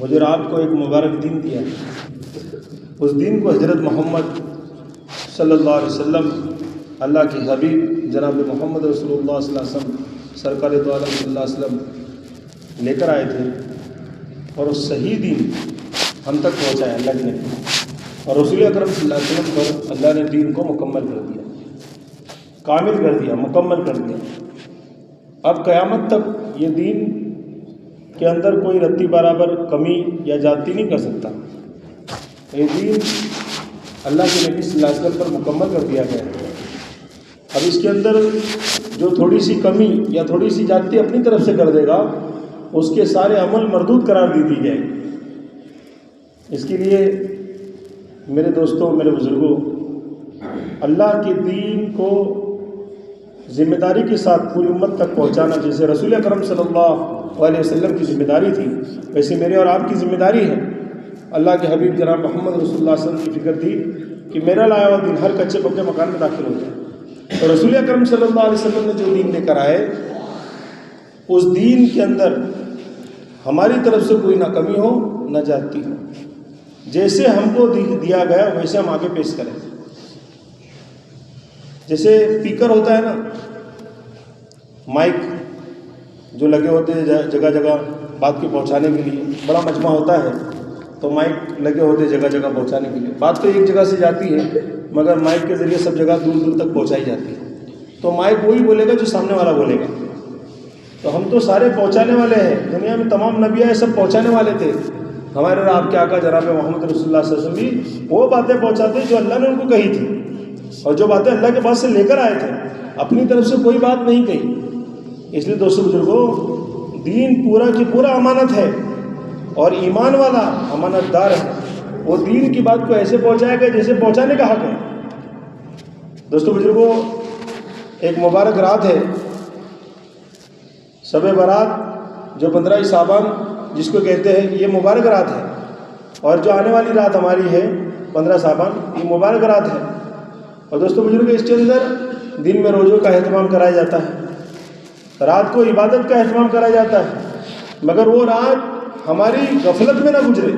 مجھے اور آپ کو ایک مبارک دین دیا ہے. اس دین کو حضرت محمد صلی اللہ علیہ وسلم، اللہ کے حبیب جناب محمد رسول اللہ صلی اللہ علیہ وسلم، سرکار دو عالم صلی اللہ علیہ وسلم لے کر آئے تھے، اور اس صحیح دین ہم تک پہنچایا اللہ کے نبی، اور رسول اکرم صلی اللہ علیہ وسلم پر اللہ نے دین کو مکمل کر دیا، کامل کر دیا، مکمل کر دیا. اب قیامت تک یہ دین کے اندر کوئی رتی برابر کمی یا زیادتی نہیں کر سکتا. یہ دین اللہ کے نبی صلی اللہ علیہ وسلم پر مکمل کر دیا گیا ہے. اب اس کے اندر جو تھوڑی سی کمی یا تھوڑی سی زیادتی اپنی طرف سے کر دے گا، اس کے سارے عمل مردود قرار دی جائے. اس کے لیے میرے دوستوں، میرے بزرگوں، اللہ کے دین کو ذمہ داری کے ساتھ پوری امت تک پہنچانا، جیسے رسول اکرم صلی اللہ علیہ وسلم کی ذمہ داری تھی، ویسے میرے اور آپ کی ذمہ داری ہے. اللہ کے حبیب جناب محمد رسول اللہ صلی اللہ علیہ وسلم کی فکر تھی کہ میرا لایا ہوا دین ہر کچے پکے مکان میں داخل ہو جائے. اور رسول اکرم صلی اللہ علیہ وسلم نے جو دین لے کر آئے، اس دین کے اندر ہماری طرف سے کوئی نہ کمی ہو نہ زیادتی ہو. جیسے ہم کو دیا گیا ویسے ہم آگے پیش کریں. جیسے اسپیکر ہوتا ہے نا، مائک جو لگے ہوتے ہیں جگہ جگہ بات کو پہنچانے کے لیے، بڑا مجمع ہوتا ہے تو مائک لگے ہوتے ہیں جگہ جگہ پہنچانے کے لیے. بات تو ایک جگہ سے جاتی ہے مگر مائک کے ذریعے سب جگہ دور دور تک پہنچائی جاتی ہے. تو مائک وہی بولے گا جو سامنے والا بولے گا. تو ہم تو سارے پہنچانے والے ہیں. دنیا میں تمام نبی آئے سب پہنچانے والے تھے. ہمارے اور آپ کے آقا جناب محمد رسول اللہ صلی اللہ علیہ وسلم بھی وہ باتیں پہنچاتے جو اللہ نے ان کو کہی تھی، اور جو باتیں اللہ کے پاس سے لے کر آئے تھے، اپنی طرف سے کوئی بات نہیں کہی. اس لیے دوستو بزرگوں، دین پورا کی پورا امانت ہے، اور ایمان والا امانت دار ہے. وہ دین کی بات کو ایسے پہنچائے گا جیسے پہنچانے کا حق ہے. دوستو بزرگوں، ایک مبارک رات ہے شب برات، جو 15 شعبان جس کو کہتے ہیں، یہ مبارک رات ہے. اور جو آنے والی رات ہماری ہے 15 شعبان، یہ مبارک رات ہے. اور دوستو بزرگوں، اس کے اندر دن میں روزوں کا اہتمام کرایا جاتا ہے، رات کو عبادت کا اہتمام کرایا جاتا ہے. مگر وہ رات ہماری غفلت میں نہ گزرے.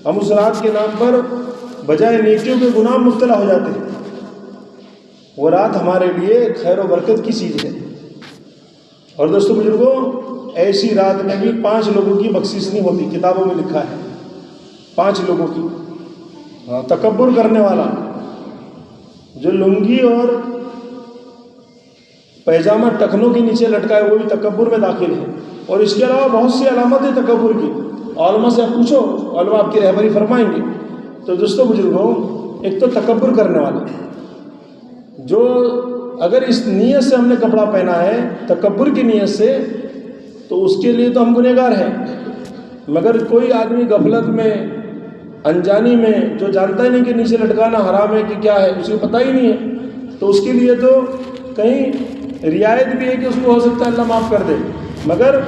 ہم اس رات کے نام پر بجائے نیکیوں کے گناہ میں مبتلا ہو جاتے ہیں. وہ رات ہمارے لیے خیر و برکت کی چیز ہے. اور دوستو بزرگوں، ایسی رات میں بھی 5 لوگوں کی بخشش نہیں ہوتی. کتابوں میں لکھا ہے 5 لوگوں کی. تکبر کرنے والا، جو لنگی اور پیجامہ ٹخنوں کے نیچے لٹکا ہے، وہ بھی تکبر میں داخل ہے. اور اس کے علاوہ بہت سی علامتیں تکبر کی. علماء سے آپ پوچھو، علماء آپ کی رہبری فرمائیں گے. تو دوستو بزرگوں، ایک تو تکبر کرنے والا، جو اگر اس نیت سے ہم نے کپڑا پہنا ہے، تکبر کی نیت سے، تو اس کے لیے تو ہم گنہگار ہیں. مگر کوئی آدمی غفلت میں، انجانی میں، جو جانتا ہی نہیں کہ نیچے لٹکانا حرام ہے کہ کیا ہے، اسے پتہ ہی نہیں ہے، تو اس کے لیے تو کہیں رعایت بھی ہے کہ اس کو ہو سکتا ہے اللہ معاف کر دے. مگر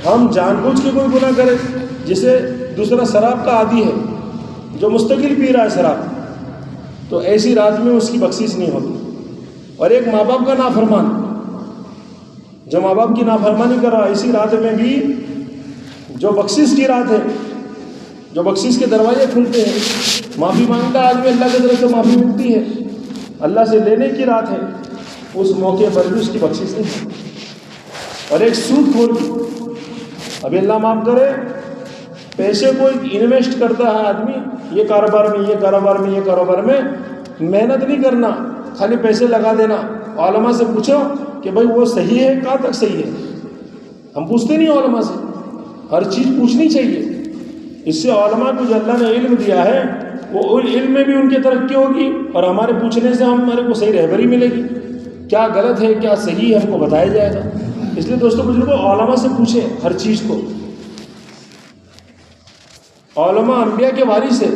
ہم جان بوجھ کے کوئی گناہ کریں، جسے دوسرا شراب کا عادی ہے جو مستقل پی رہا ہے شراب، تو ایسی رات میں اس کی بخشش نہیں ہوتی. اور ایک ماں باپ کا نافرمان، جو ماں باپ کی نافرمانی کر رہا ہے، اسی رات میں بھی جو بخشش کی رات ہے، جو بخشش کے دروازے کھلتے ہیں، معافی مانگتا آدمی اللہ کی طرف سے معافی ملتی ہے، اللہ سے لینے کی رات ہے، اس موقع پر بھی اس کی بخشش نہیں ہے. اور ایک سود خور کی، ابھی اللہ معاف کرے، پیسے کو انویسٹ کرتا ہے آدمی، یہ کاروبار میں، یہ کاروبار میں، یہ کاروبار میں، محنت نہیں کرنا، خالی پیسے لگا دینا. علماء سے پوچھو کہ بھائی وہ صحیح ہے، کہاں تک صحیح ہے. ہم پوچھتے نہیں علماء سے، ہر چیز پوچھنی چاہیے. اس سے علماء کو جو اللہ نے علم دیا ہے، وہ علم میں بھی ان کی ترقی ہوگی، اور ہمارے پوچھنے سے ہمارے کو صحیح رہبری ملے گی. کیا غلط ہے، کیا صحیح ہے، ہم کو بتایا جائے گا. اس لیے دوستو بزرگوں، علماء سے پوچھیں ہر چیز کو. علماء انبیاء کے وارث ہے،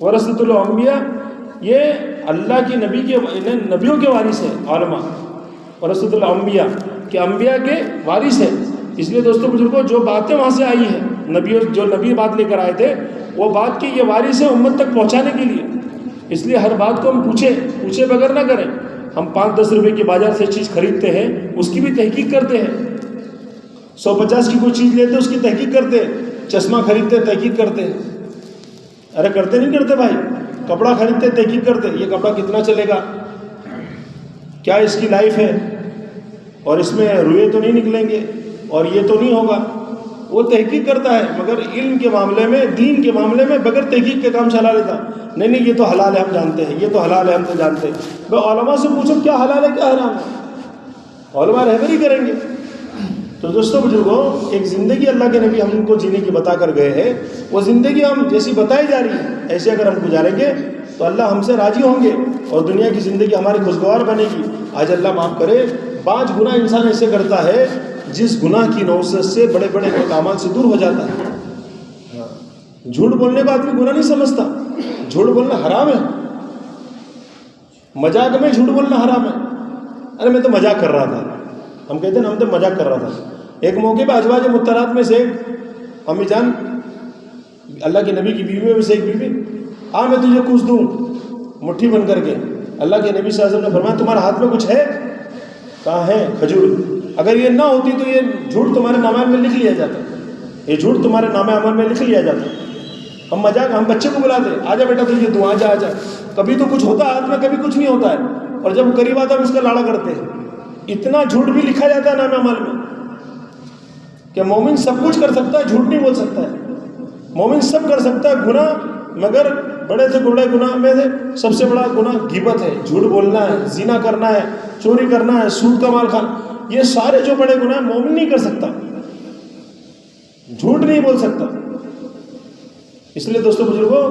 ورثۃ الانبیاء، یہ اللہ کی نبیوں کے وارث ہے. علماء ورثۃ الانبیاء کہ انبیاء کے وارث ہے. اس لیے دوستو بزرگوں، جو باتیں وہاں سے آئی ہیں، جو نبی بات لے کر آئے تھے، وہ بات کی یہ وارث ہے امت تک پہنچانے کے لیے. اس لیے ہر بات کو ہم پوچھے بغیر نہ کریں. ہم 5-10 روپے کی بازار سے چیز خریدتے ہیں، اس کی بھی تحقیق کرتے ہیں. 150 کی کوئی چیز لیتے ہیں، اس کی تحقیق کرتے ہیں. چشمہ خریدتے تحقیق کرتے، ارے کرتے نہیں کرتے بھائی، کپڑا خریدتے تحقیق کرتے، یہ کپڑا کتنا چلے گا، کیا اس کی لائف ہے، اور اس میں روئے تو نہیں نکلیں گے، اور یہ تو نہیں ہوگا، وہ تحقیق کرتا ہے، مگر علم کے معاملے میں، دین کے معاملے میں بغیر تحقیق کے کام چلا لیتا، نہیں یہ تو حلال ہے ہم جانتے ہیں، یہ تو حلال ہے ہم تو جانتے ہیں۔ تو علماء سے پوچھو کیا حلال ہے کیا حرام ہے، علماء رہبری کریں گے۔ تو دوستو بزرگوں، ایک زندگی اللہ کے نبی ہم کو جینے کی بتا کر گئے ہیں، وہ زندگی ہم جیسی بتائی جا رہی ہے ایسے اگر ہم گزاریں گے تو اللہ ہم سے راضی ہوں گے اور دنیا کی زندگی ہماری خوشگوار بنے گی۔ آج اللہ معاف کرے، 5 گناہ انسان ایسے کرتا ہے جس گناہ کی نوسط سے بڑے بڑے احکامات سے دور ہو جاتا ہے۔ جھوٹ بولنے کا آدمی گناہ نہیں سمجھتا، جھوٹ بولنا حرام ہے، مذاق میں جھوٹ بولنا حرام ہے۔ ارے میں تو مذاق کر رہا تھا، ہم کہتے ہیں ہم تو مذاق کر رہا تھا۔ ایک موقع پہ ازواج مطہرات میں سے ایک امی جان، اللہ کے نبی کی بیوی میں سے ایک بیوی، میں تجھے کچھ دوں مٹھی بن کر کے، اللہ کے نبی صلی اللہ علیہ وسلم نے فرمایا تمہارے ہاتھ میں کچھ ہے؟ کہاں ہے؟ کھجور، اگر یہ نہ ہوتی تو یہ جھوٹ تمہارے نامہ عمل میں لکھ لیا جاتا، یہ جھوٹ تمہارے نامہ عمل میں لکھ لیا جاتا۔ ہم مذاق، ہم بچے کو بلاتے، آجا بیٹا تجھے دوں، آجا آجا، کبھی تو کچھ ہوتا ہے ہاتھ میں، کبھی کچھ نہیں ہوتا ہے، اور جب قریب آتا ہے اس کا لاڑا کرتے ہیں۔ اتنا جھوٹ بھی لکھا جاتا ہے نامہ عمل میں کہ مومن سب کچھ کر سکتا ہے، جھوٹ نہیں بول سکتا ہے۔ مومن سب کر سکتا ہے گناہ، مگر بڑے سے بڑے گناہ میں سے سب سے بڑا گناہ غیبت ہے، جھوٹ بولنا ہے، زنا کرنا ہے، چوری کرنا ہے، سود کا مال کھانا، یہ سارے جو بڑے گناہ مومن نہیں کر سکتا، جھوٹ نہیں بول سکتا۔ اس لیے دوستو بزرگوں،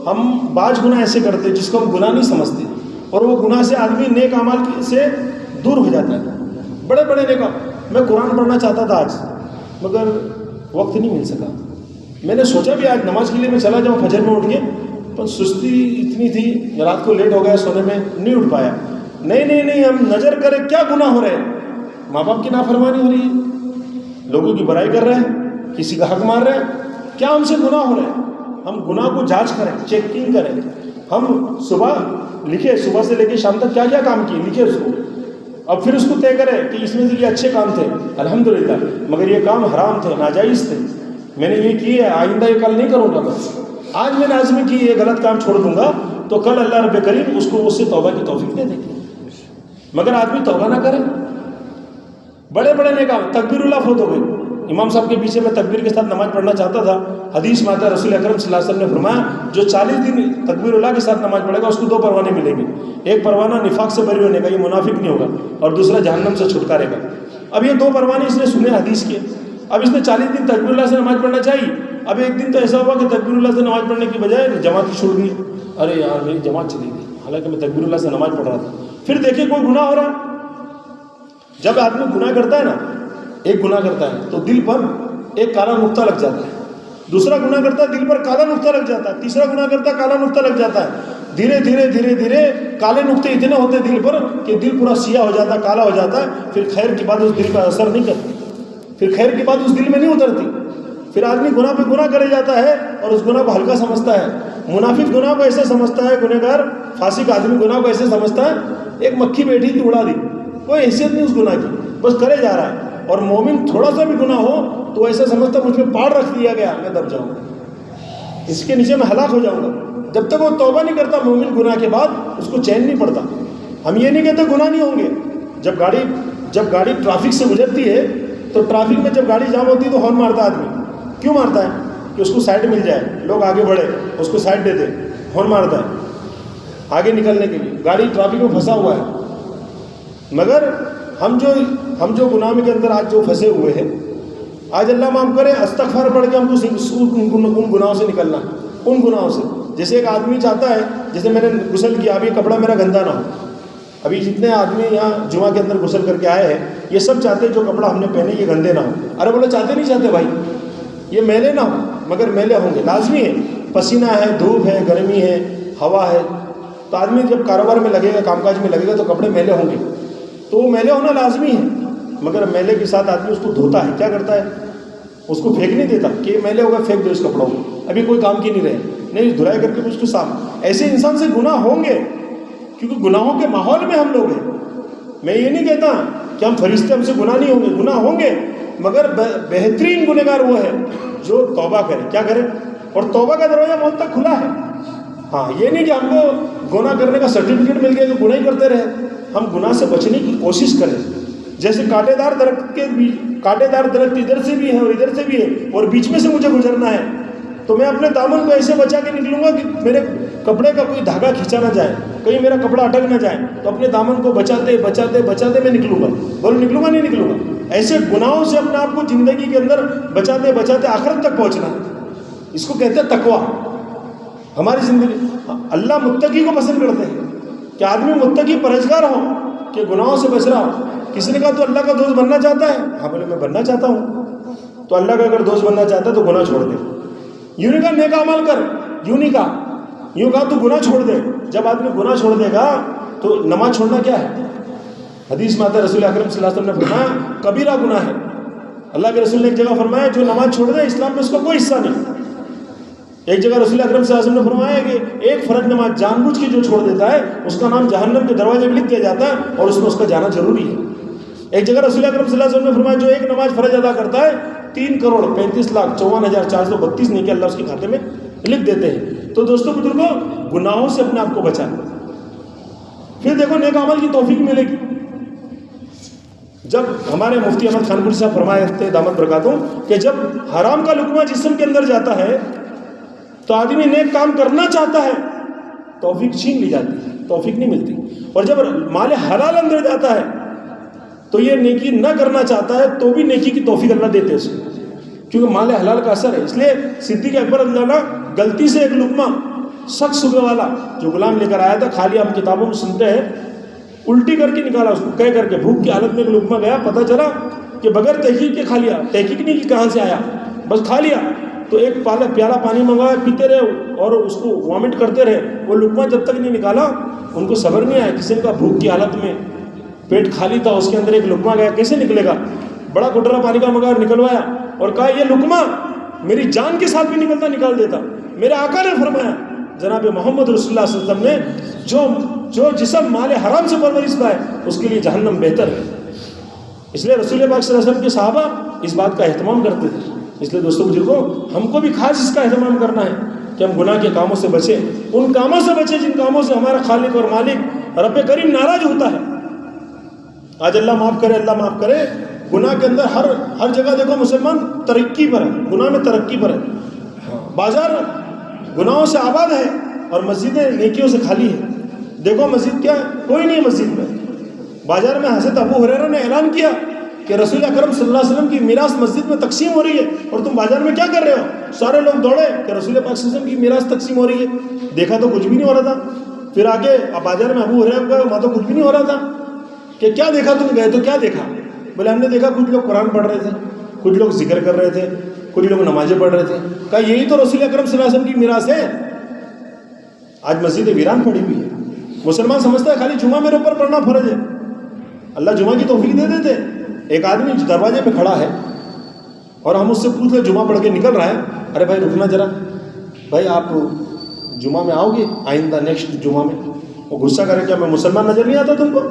ہم بعض گناہ ایسے کرتے جس کو ہم گناہ نہیں سمجھتے، اور وہ گناہ سے آدمی نیک اعمال سے دور ہو جاتا ہے، بڑے بڑے نیک اعمال۔ میں قرآن پڑھنا چاہتا تھا آج، مگر وقت نہیں مل سکا۔ میں نے سوچا بھی آج نماز کے لیے میں چلا جاؤں فجر میں اٹھ کے، پر سستی اتنی تھی، رات کو لیٹ ہو گیا سونے میں، نہیں اٹھ پایا۔ نہیں ہم نظر کریں کیا گناہ ہو رہے ہیں، ماں باپ کی نافرمانی ہو رہی ہے، لوگوں کی برائی کر رہے ہیں، کسی کا حق مار رہے ہیں، کیا ہم سے گناہ ہو رہے ہیں؟ ہم گناہ کو جانچ کریں، چیکنگ کریں، ہم صبح لکھے، صبح سے لے کے شام تک کیا کیا کام کیے لکھے اس کو، اب پھر اس کو طے کریں کہ اس میں سے یہ اچھے کام تھے الحمدللہ، مگر یہ کام حرام تھے، ناجائز تھے، میں نے یہ کی ہے، آئندہ یہ کل نہیں کروں گا، بس آج میں نے عزم کی یہ غلط کام چھوڑ دوں گا تو کل اللہ رب کریم اس کو اس سے توبہ کی توفیق دے دے گی۔ مگر آدمی توبہ نہ کرے، بڑے بڑے نیک کام، تکبیر اللہ فوت ہو گئی، امام صاحب کے پیچھے میں تکبیر کے ساتھ نماز پڑھنا چاہتا تھا، حدیث میں آتا ہے رسول اکرم صلی اللہ علیہ وسلم نے فرمایا جو 40 دن تکبیر اللہ کے ساتھ نماز پڑھے گا اس کو 2 پروانے ملیں گے، ایک پروانہ نفاق سے بری ہونے کا، یہ منافق نہیں ہوگا، اور دوسرا جہنم سے چھٹکارے کا۔ اب یہ 2 پروانے اس نے سنے حدیث کے، اب اس نے 40 دن تکبیر اللہ سے نماز پڑھنا چاہیے، اب ایک دن تو ایسا ہوا کہ تکبیر اللہ سے نماز پڑھنے کی بجائے جماعت ہی چھوڑ دی، ارے یار میری جماعت چلی گئی، حالانکہ میں تکبیر اللہ سے نماز پڑھ رہا تھا۔ پھر دیکھیں کوئی گناہ ہو رہا، جب آدمی گناہ کرتا ہے نا، ایک گناہ کرتا ہے تو دل پر ایک کالا نقطہ لگ جاتا ہے، دوسرا گناہ کرتا ہے دل پر کالا نقطہ لگ جاتا ہے، تیسرا گناہ کرتا ہے کالا نقطہ لگ جاتا ہے، دھیرے دھیرے کالے نقطے اتنے ہوتے دل پر کہ دل پورا سیاہ ہو جاتا ہے، کالا ہو جاتا ہے، پھر خیر کی بات اس دل پر اثر نہیں کرتی، پھر خیر کی بات اس دل میں نہیں اترتی، پھر آدمی گناہ پہ گناہ کرے جاتا ہے اور اس گناہ کو ہلکا سمجھتا ہے۔ منافق گناہ کو ایسے سمجھتا ہے، گنہگار فاسق آدمی گناہ کو ایسے سمجھتا ہے ایک مکھی بیٹھی تھی اڑا دی، کوئی حیثیت نہیں اس گناہ کی، بس کرے جا رہا ہے۔ اور مومن تھوڑا سا بھی گناہ ہو تو ایسا سمجھتا مجھ پہ پاڑ رکھ دیا گیا، میں دب جاؤں گا، اس کے نیچے میں ہلاک ہو جاؤں گا۔ جب تک وہ توبہ نہیں کرتا مومن گناہ کے بعد اس کو چین نہیں پڑتا۔ ہم یہ نہیں کہتے گناہ نہیں ہوں گے، جب گاڑی ٹرافک سے گزرتی ہے تو ٹرافک میں جب گاڑی جام ہوتی ہے تو ہارن مارتا آدمی، کیوں مارتا ہے؟ کہ اس کو سائڈ مل جائے، لوگ آگے بڑھے، اس کو سائڈ دیتے، ہارن مارتا ہے آگے نکلنے کے لیے، گاڑی ٹرافک میں پھنسا ہوا ہے۔ مگر ہم جو گناہ کے اندر آج جو پھنسے ہوئے ہیں، آج اللہ معاف کرے استغفار پڑھ کے ہم کو ان گناہوں سے نکلنا، ان گناہوں سے۔ جیسے ایک آدمی چاہتا ہے، جیسے میں نے غسل کیا، ابھی کپڑا میرا گندا نہ ہو، ابھی جتنے آدمی یہاں جمعہ کے اندر غسل کر کے آئے ہیں یہ سب چاہتے جو کپڑا ہم نے پہنے یہ گندے نہ ہو۔ ارے بولے چاہتے نہیں چاہتے بھائی، یہ میلے نہ ہو، مگر میلے ہوں گے، لازمی ہے، پسینہ ہے، دھوپ ہے، گرمی ہے، ہوا ہے، تو آدمی جب کاروبار میں لگے گا، کام کاج میں لگے گا تو کپڑے میلے ہوں گے، تو وہ میلے ہونا لازمی ہے۔ مگر میلے کے ساتھ آدمی اس کو دھوتا ہے، کیا کرتا ہے؟ اس کو پھینک نہیں دیتا کہ میلے ہوگا پھینک دو اس کپڑوں کو، ابھی کوئی کام کی نہیں رہے، نہیں دھلائی کر کے اس کو صاف۔ ایسے انسان سے گناہ ہوں گے، کیونکہ گناہوں کے ماحول میں ہم لوگ ہیں۔ میں یہ نہیں کہتا کہ ہم فرشتے، ہم سے گناہ نہیں ہوں گے، گناہ ہوں گے، مگر بہترین گنہگار وہ ہے جو توبہ کرے. کیا کرے؟ اور توبہ کا دروازہ موت تک کھلا ہے. ہاں یہ نہیں کہ ہم کو گناہ کرنے کا سرٹیفکیٹ مل گیا تو گناہ ہی کرتے رہے. ہم گناہ سے بچنے کی کوشش کریں. جیسے کانٹے دار درخت ادھر سے بھی ہے اور ادھر سے بھی ہے اور بیچ میں سے مجھے گزرنا ہے, تو میں اپنے دامن کو ایسے بچا کے نکلوں گا کہ میرے کپڑے کا کوئی دھاگا کھینچا نہ جائے, کہیں میرا کپڑا اٹک نہ جائے. تو اپنے دامن کو بچاتے بچاتے بچاتے میں نکلوں گا. بولو نکلوں گا نہیں نکلوں گا؟ ایسے گناہوں سے اپنے آپ کو زندگی کے اندر بچاتے بچاتے آخرت تک پہنچنا. اس کو کہتے ہیں تقویٰ. ہماری زندگی, اللہ متقی کو پسند کرتے ہیں کہ آدمی متقی پرہیزگار ہو, کہ گناہوں سے بچ رہا ہو. کسی نے کہا تو اللہ کا دوست بننا چاہتا ہے؟ ہاں بولے میں بننا چاہتا ہوں. تو اللہ کا اگر دوست بننا چاہتا ہے تو گناہ چھوڑ دے. یوں نہیں کہا نیک عمل کر, یوں نہیں کہا, یوں کہا تو گناہ چھوڑ دے. جب آدمی گناہ چھوڑ دے گا تو نماز چھوڑنا کیا ہے؟ حدیث میں آتا ہے رسول اکرم صلی اللہ علیہ وسلم نے فرمایا کبیرہ گناہ ہے. اللہ کے رسول نے ایک جگہ فرمایا جو نماز چھوڑ دے اسلام میں اس کا کوئی حصہ نہیں. ایک جگہ رسول اکرم صلی اللہ علیہ وسلم نے فرمایا کہ ایک فرض نماز جان بوجھ کے جو چھوڑ دیتا ہے اس کا نام جہنم کے دروازے میں لکھ دیا جاتا ہے اور اس میں اس کا جانا ضروری ہے. ایک جگہ رسول اکرم صلی اللہ علیہ وسلم نے فرمایا جو ایک نماز فرض ادا کرتا ہے 3,35,54,432 نیکی اللہ اس کے کھاتے میں لکھ دیتے ہیں. تو دوستوں بزرگوں گناہوں سے اپنے آپ کو بچانا. پھر دیکھو نیک عمل کی توفیق ملے گی. جب ہمارے مفتی احمد خان پوری صاحب فرمائے تھے دامت برکاتوں کہ جب حرام کا لقمہ جسم کے اندر جاتا ہے تو آدمی نیک کام کرنا چاہتا ہے, توفیق چھین لی جاتی ہے, توفیق نہیں ملتی. اور جب مال حلال اندر جاتا ہے تو یہ نیکی نہ کرنا چاہتا ہے تو بھی نیکی کی توفیق اللہ دیتے اس کو, کیونکہ مال حلال کا اثر ہے. اس لیے صدیق اکبر رضی اللہ عنہ غلطی سے ایک لقمہ سخت صبح والا جو غلام لے کر آیا تھا, کھا لیا. ہم کتابوں میں سنتے ہیں الٹی کر کے نکالا اس کو, کہہ کر کے بھوک کی حالت میں ایک لقمہ گیا, پتہ چلا کہ بغیر تحقیق کے کھا لیا. تحقیق نہیں کہ کہاں سے آیا, بس کھا لیا. تو ایک پیالہ پانی منگوایا, پیتے رہے اور اس کو وامٹ کرتے رہے. وہ لقمہ جب تک نہیں نکالا ان کو صبر نہیں آیا. کسی نے کہا بھوک کی حالت میں پیٹ خالی تھا, اس کے اندر ایک لقمہ گیا, کیسے نکلے گا؟ بڑا کٹورا پانی کا منگایا, نکلوایا اور کہا یہ لقمہ میری جان کے ساتھ بھی نکلتا نکال دیتا. میرے آقا نے فرمایا جناب محمد رسول اللہ صلی اللہ علیہ وسلم نے جو جسم مال حرام سے پرورش پائے اس کے لیے جہنم بہتر ہے. اس لیے رسول پاک صلی اللہ علیہ وسلم کے صحابہ اس بات کا اہتمام کرتے تھے. اس لیے دوستوں بزرگوں ہم کو بھی خاص اس کا اہتمام کرنا ہے کہ ہم گناہ کے کاموں سے بچیں, ان کاموں سے بچیں جن کاموں سے ہمارا خالق اور مالک رب کریم ناراض ہوتا ہے. آج اللہ معاف کرے, اللہ معاف کرے, گناہ کے اندر ہر جگہ دیکھو مسلمان ترقی پر ہے, گناہ میں ترقی پر ہے. بازار گناہوں سے آباد ہے اور مسجدیں نیکیوں سے خالی ہے. دیکھو مسجد کیا ہے, کوئی نہیں ہے مسجد میں. بازار میں حضرت ابو ہریرہ نے اعلان کیا کہ رسول اکرم صلی اللہ علیہ وسلم کی میراث مسجد میں تقسیم ہو رہی ہے اور تم بازار میں کیا کر رہے ہو؟ سارے لوگ دوڑے کہ رسول پاک صلی اللہ علیہ وسلم کی میراث تقسیم ہو رہی ہے. دیکھا تو کچھ بھی نہیں ہو رہا تھا. پھر آگے بازار میں ابو ہریرہ گئے, وہاں تو کچھ بھی نہیں ہو رہا تھا. کہ کیا دیکھا تم گئے تو کیا دیکھا؟ بولے ہم نے دیکھا کچھ لوگ قرآن پڑھ رہے تھے, کچھ لوگ ذکر کر رہے تھے, کچھ لوگ نمازیں پڑھ رہے تھے. کہا یہی تو رسول اکرم صلی اللہ علیہ وسلم کی میراث ہے. آج مسجد ویران پڑی ہوئی ہے. مسلمان سمجھتا ہے خالی جمعہ میرے اوپر پڑھنا فرض ہے. اللہ جمعہ کی توفیق دے دیتے. ایک آدمی دروازے پہ کھڑا ہے اور ہم اس سے پوچھ لیں جمعہ پڑھ کے نکل رہا ہے, ارے بھائی رکنا ذرا, بھائی آپ جمعہ میں آؤ گے آئندہ نیکسٹ جمعہ میں؟ وہ غصہ کرے کیا میں مسلمان نظر نہیں آتا تم کو؟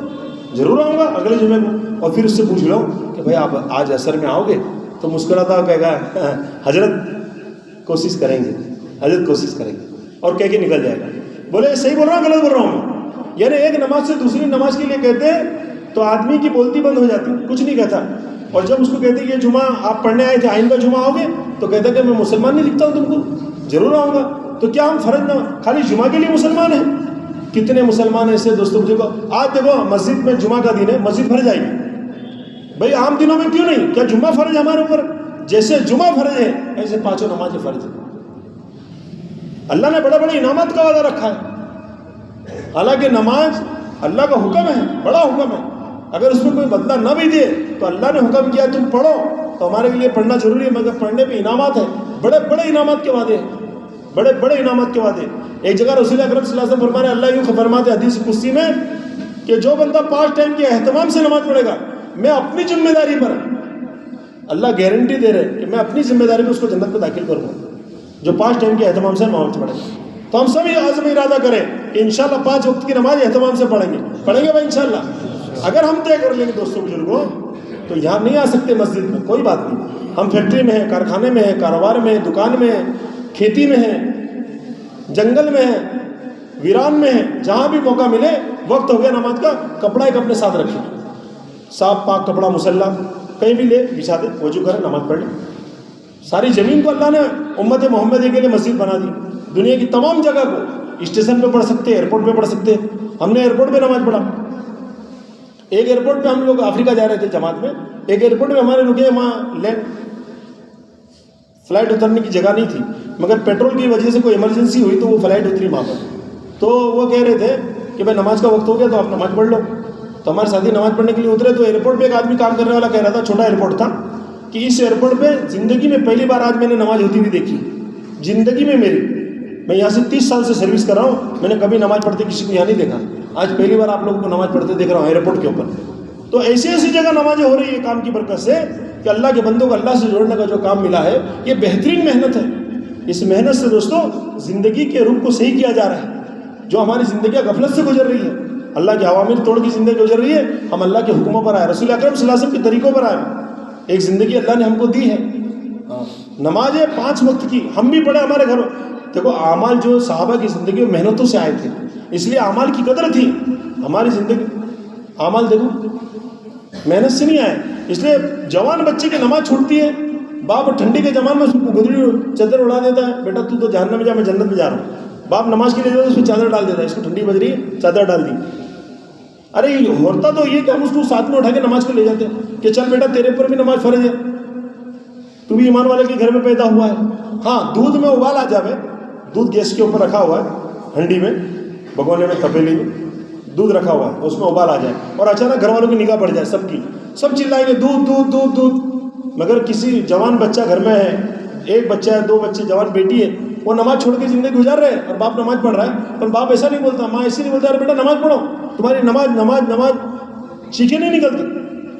ضرور آؤں گا اگلے جمعے میں. اور پھر اس سے پوچھ لو کہ بھائی آپ آج عصر میں آؤ گے؟ تو مسکراتا کہے گا حضرت کوشش کریں گے, حضرت کوشش کریں گے, اور کہہ کے نکل جائے گا. بولے صحیح بول رہا ہوں غلط بول رہا ہوں میں؟ یعنی ایک نماز سے دوسری نماز کے لیے کہتے تو آدمی کی بولتی بند ہو جاتی, کچھ نہیں کہتا. اور جب اس کو کہتے کہ یہ جمعہ آپ پڑھنے آئے تھے آئندہ جمعہ آؤ گے, تو کہتا کہ میں مسلمان نہیں دکھتا ہوں تم کو, ضرور آؤں گا. تو کیا ہم فرض نہ خالی جمعہ کے لیے مسلمان ہیں؟ کتنے مسلمان ایسے دوستوں بزرگوں, آج دیکھو مسجد میں جمعہ کا دن ہے, مسجد بھر جائے گی. بھائی عام دنوں میں کیوں نہیں؟ کیا جمعہ فرض ہے ہمارے اوپر؟ جیسے جمعہ فرض ہے ایسے پانچوں نمازیں فرض ہیں. اللہ نے بڑے بڑے انعامات کا وعدہ رکھا ہے. حالانکہ نماز اللہ کا حکم ہے, بڑا حکم ہے. اگر اس میں کوئی بدلہ نہ بھی دے تو اللہ نے حکم کیا تم پڑھو, تو ہمارے لیے پڑھنا ضروری ہے. مگر پڑھنے پہ انعامات ہیں, بڑے بڑے انعامات کے وعدے ہیں, بڑے بڑے انعامات کے وعدے. ایک جگہ رسول اکرم صلی اللہ علیہ وسلم فرمانے, اللہ یوں فرماتے حدیث قدسی میں کہ جو بندہ 5 ٹائم کے اہتمام سے نماز پڑھے گا, میں اپنی ذمہ داری پر, اللہ گارنٹی دے رہے کہ میں اپنی ذمہ داری پر اس کو جنت میں داخل کروں گا, جو 5 ٹائم کے اہتمام سے نماز پڑھے گا. تو ہم سب یہ عزم ارادہ کریں کہ انشاءاللہ 5 وقت کی نماز اہتمام سے پڑھیں گے بھائی انشاءاللہ. اگر ہم طے کر لیں گے دوستوں بزرگوں تو یہاں نہیں آ سکتے مسجد میں، کوئی بات نہیں، ہم فیکٹری میں ہیں، کارخانے میں ہیں، کاروبار میں ہیں، دکان میں ہیں، کھیتی میں ہیں، جنگل میں ہیں، ویران میں ہیں، جہاں بھی موقع ملے، وقت ہو گیا نماز کا، کپڑا ایک اپنے ساتھ رکھیں، صاف پاک کپڑا مصلی کہیں بھی لے بچھا دے، وضو کرے، نماز پڑھ لے۔ ساری زمین کو اللہ نے امت محمدی کے لیے مسجد بنا دی، دنیا کی تمام جگہ کو، اسٹیشن پہ پڑھ سکتے، ایئرپورٹ پہ پڑھ سکتے، ہم نے ایئرپورٹ پہ نماز پڑھا۔ ایک ایئرپورٹ پہ ہم لوگ افریقہ جا رہے تھے جماعت میں، ایک ایئرپورٹ پہ ہمارے رکے، وہاں لینڈ فلائٹ اترنے کی جگہ نہیں تھی، مگر پیٹرول کی وجہ سے کوئی ایمرجنسی ہوئی تو وہ فلائٹ اتری وہاں پر، تو وہ کہہ رہے تھے کہ بھائی نماز کا وقت ہو گیا تو آپ نماز پڑھ لو، تو ہمارے ساتھی نماز پڑھنے کے لیے اترے، تو ایئرپورٹ پہ ایک آدمی کام کرنے والا کہہ رہا تھا، چھوٹا ایئرپورٹ تھا، کہ اس ایئرپورٹ پہ زندگی میں پہلی بار آج میں نے نماز ہوتی ہوئی دیکھی، زندگی میں میری، میں یہاں سے 30 سال سے سروس کر رہا ہوں، میں نے کبھی نماز پڑھتے کسی کو یہاں نہیں دیکھا، آج پہلی بار آپ لوگوں کو نماز پڑھتے دیکھ رہا ہوں ایئرپورٹ کے اوپر۔ تو ایسی ایسی جگہ نمازیں ہو رہی ہے کام کی برکت سے، کہ اللہ کے بندوں کو اللہ سے جوڑنے کا جو کام ملا ہے یہ بہترین محنت ہے۔ اس محنت سے دوستو زندگی کے رخ کو صحیح کیا جا رہا ہے، جو ہماری زندگیاں غفلت سے گزر رہی ہے، اللہ کے عوامر توڑ کی زندگی گزر رہی ہے، ہم اللہ کے حکموں پر آئے، رسول اکرم صلی اللہ علیہ وسلم کے طریقوں پر آئے، ایک زندگی اللہ نے ہم کو دی ہے، نمازیں 5 وقت کی، ہم بھی پڑھے ہمارے گھروں۔ دیکھو اعمال جو صحابہ کی زندگی میں محنتوں سے آئے تھے، اس لیے اعمال کی قدر تھی، ہماری زندگی اعمال دیکھو محنت سے نہیں آئے، اس لیے جوان بچے کی نماز چھوٹتی ہے، باپ ٹھنڈی کے زمان میں اس کو گدری چادر اڑا دیتا ہے، بیٹا تو جہنم میں جا، میں جنت میں جا رہا ہوں، باپ نماز کے لیے جاتا ہے، اس پہ چادر ڈال دیتا ہے، اس کو ٹھنڈی بج رہی ہے چادر ڈال دی۔ ارے ہوتا تو یہ کہ ہم اس کو ساتھ میں اٹھا کے نماز کو لے جاتے ہیں کہ چل بیٹا تیرے پر بھی نماز فرض ہے، تو بھی ایمان والے کے گھر میں پیدا ہوا ہے۔ ہاں دودھ میں ابال آ جاوے، دودھ گیس کے اوپر رکھا ہوا ہے، ہنڈی میں، بگونے میں، تپیلی میں دودھ رکھا ہوا ہے، اس میں ابال آ جائے اور اچانک گھر والوں کی نگاہ پڑ جائے، سب کی، سب چلائیں گے دودھ دودھ دودھ دودھ، مگر کسی جوان بچہ گھر میں ہے، ایک بچہ ہے، 2 بچے، جوان بیٹی ہے، وہ نماز چھوڑ کے زندگی گزار رہے ہیں اور باپ نماز پڑھ رہا ہے، پر باپ ایسا نہیں بولتا، ماں ایسی نہیں بولتا، ارے بیٹا نماز پڑھو، تمہاری نماز چیخیں نہیں نکلتی۔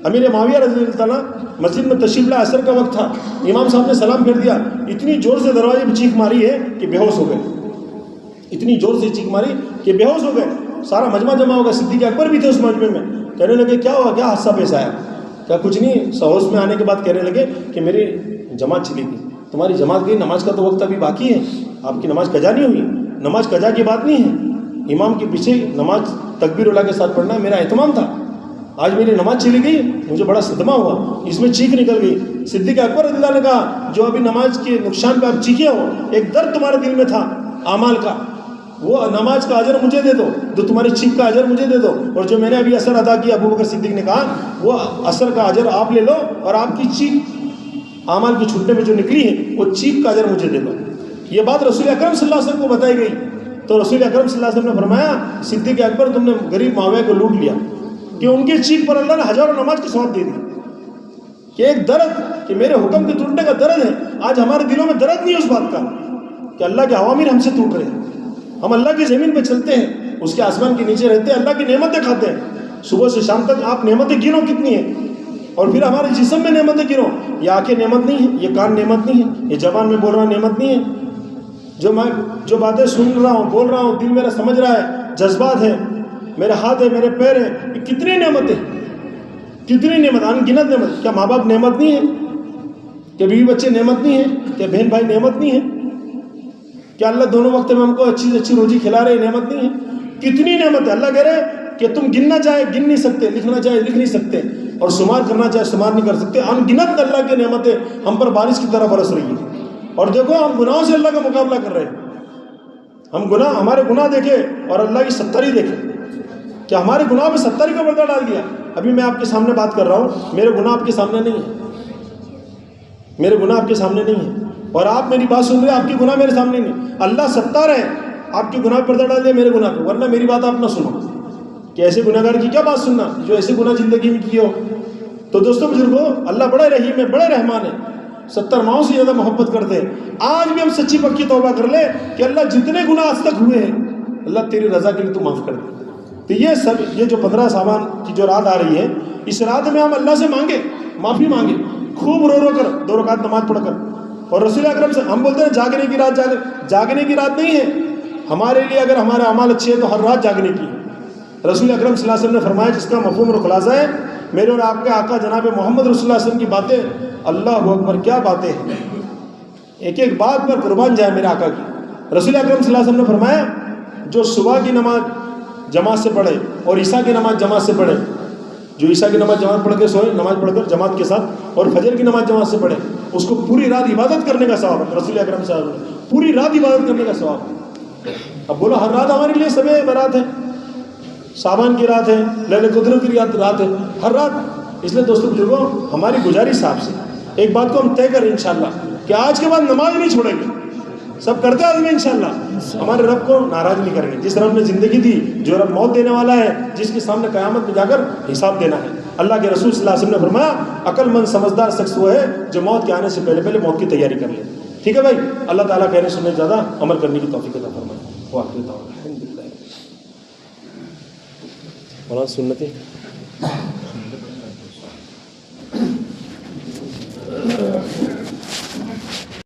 امیر معاویہ رضی اللہ تعالیٰ مسجد میں تشریف لائے، عصر کا وقت تھا، امام صاحب نے سلام پھیر دیا، اتنی زور سے دروازے پہ چیخ ماری ہے کہ بے ہوش ہو گئے، اتنی زور سے چیخ ماری کہ بے ہوش ہو گئے، سارا مجمع جمع ہو گیا، صدیق اکبر بھی تھے اس مجمع میں، کہنے لگے کیا ہوا، کیا حادثہ پیش آیا؟ کیا کچھ نہیں، سہوش میں آنے کے بعد کہنے لگے کہ میری جماعت چلی گئی۔ تمہاری جماعت گئی، نماز کا تو وقت ابھی باقی ہے، آپ کی نماز قضا نہیں ہوئی۔ نماز قضا کی بات نہیں ہے، امام کے پیچھے نماز تکبیر اللہ کے ساتھ پڑھنا میرا اہتمام تھا، آج میری نماز چلی گئی، مجھے بڑا صدمہ ہوا، اس میں چیخ نکل گئی۔ صدیق اکبر رضی اللہ عنہ نے کہا جو ابھی نماز کے نقصان پہ آپ چیخے ہو، ایک درد تمہارے دل میں تھا اعمال کا، وہ نماز کا اجر مجھے دے دو، جو تمہاری چیخ کا اجر مجھے دے دو، اور جو میں نے ابھی اثر ادا کیا، ابو بکر صدیق نے کہا وہ اثر کا اجر آپ لے لو، اور آپ کی چیخ اعمال کی چھٹنے میں جو نکلی ہے وہ چیخ کا اجر مجھے دے دو۔ یہ بات رسول اکرم صلی اللہ علیہ وسلم کو بتائی گئی، تو رسول اکرم صلی اللہ علیہ وسلم نے فرمایا صدیق اکبر تم نے غریب معاویہ کو لوٹ لیا، کہ ان کی چیخ پر اللہ نے ہزاروں نماز کی ثواب دے دی، کہ ایک درد کہ میرے حکم کے ٹوٹنے کا درد ہے، آج ہمارے دلوں میں درد نہیں ہے اس بات کا کہ اللہ کے عوامر ہم سے ٹوٹ رہے ہیں، ہم اللہ کی زمین پہ چلتے ہیں، اس کے آسمان کے نیچے رہتے ہیں، اللہ کی نعمتیں کھاتے ہیں، صبح سے شام تک آپ نعمتیں گنو کتنی ہیں، اور پھر ہمارے جسم میں نعمتیں گنو، یہ آنکھیں نعمت نہیں ہے، یہ کان نعمت نہیں ہے، یہ زبان میں بول رہا نعمت نہیں ہے، میں جو باتیں سن رہا ہوں، بول رہا ہوں، دل میرا سمجھ رہا ہے، جذبات ہیں، میرے ہاتھ ہے، میرے پیر ہیں، یہ کتنی نعمتیں، کتنی نعمت، ان گنت نعمت۔ کیا ماں باپ نعمت نہیں ہے؟ کیا بیوی بچے نعمت نہیں ہے؟ کیا بہن بھائی نعمت نہیں ہے؟ کیا اللہ دونوں وقت میں ہم کو اچھی اچھی روزی کھلا رہے، نعمت نہیں ہے؟ کتنی نعمت ہے۔ اللہ کہہ رہے کہ تم گننا چاہے گن نہیں سکتے، لکھنا چاہے لکھ نہیں سکتے، اور شمار کرنا چاہے شمار نہیں کر سکتے، ان گنت اللہ کی نعمتیں ہم پر بارش کی طرح برس رہی ہیں، اور دیکھو ہم گناہوں سے اللہ کا مقابلہ کر رہے ہیں، ہمارے گناہ دیکھے اور اللہ کی ستاری دیکھے، کہ ہمارے گناہ میں 70 کا پردہ ڈال دیا۔ ابھی میں آپ کے سامنے بات کر رہا ہوں، میرے گناہ آپ کے سامنے نہیں ہے، میرے گناہ آپ کے سامنے نہیں ہے، اور آپ میری بات سن رہے ہیں، آپ کی گناہ میرے سامنے نہیں، اللہ 70 ہے، آپ کے گناہ پردہ ڈال دیا میرے گناہ پہ، ورنہ میری بات آپ نہ سنو، کہ ایسے گناہ گار کی کیا بات سننا جو ایسے گناہ زندگی میں کیے ہو۔ تو دوستو بزرگوں، اللہ بڑا رحیم ہے، بڑا رحمان ہے، 70 ماؤں سے زیادہ محبت کرتے ہیں۔ آج بھی ہم سچی پکی توبہ کر لیں کہ اللہ جتنے گناہ آج تک ہوئے ہیں اللہ تیری رضا کے لیے تو معاف کر دے۔ تو یہ جو 15 سامان کی جو رات آ رہی ہے، اس رات میں ہم اللہ سے مانگے، معافی مانگے، خوب رو کر 2 رکعت نماز پڑھ کر، اور رسول اکرم سے ہم بولتے ہیں جاگنے کی رات، جاگنے کی رات نہیں ہے ہمارے لیے، اگر ہمارے اعمال اچھے ہیں تو ہر رات جاگنے کی ہے۔ رسول اکرم صلی اللہ علیہ وسلم نے فرمایا جس کا مفہوم اور خلاصہ ہے میرے اور آپ کے آقا جناب محمد رسول اللہ علیہ وسلم کی باتیں، اللہ اکبر کیا باتیں ہیں، ایک ایک بات پر قربان جائے میرے آقا کی۔ رسول اکرم صلی اللہ علیہ وسلم نے فرمایا جو صبح کی نماز جماعت سے پڑھے اور عشاء کی نماز جماعت سے پڑھے، جو عشاء کی نماز جماعت پڑھ کے سوئے، نماز پڑھ کر جماعت کے ساتھ، اور فجر کی نماز جماعت سے پڑھے، اس کو پوری رات عبادت کرنے کا ثواب ہے۔ رسول اکرم صلی اللہ علیہ وسلم پوری رات عبادت کرنے کا ثواب ہے۔ اب بولو ہر رات ہمارے لیے سب برات ہے، صابان کی رات ہے، لیلۃ القدر کی رات ہے، ہر رات۔ اس لیے دوستو بزرگوں، ہماری گزارش آپ سے ایک بات کو ہم طے کریں انشاءاللہ کہ آج کے بعد نماز نہیں چھوڑیں گے، سب کرتے ہیں انشاءاللہ، ہمارے رب کو ناراض نہیں کریں گے۔ جس رب نے زندگی دی، جو رب موت دینے والا ہے، جس کے سامنے قیامت میں جا کر حساب دینا ہے، اللہ کے رسول صلی اللہ علیہ وسلم نے فرمایا عقل مند سمجھدار شخص وہ ہے جو موت کے آنے سے پہلے پہلے موت کی تیاری کر لے۔ ٹھیک ہے بھائی، اللہ تعالیٰ کہنے سننے زیادہ عمل کرنے کی توفیق عطا فرمائے۔ واقعی الحمدللہ سنتی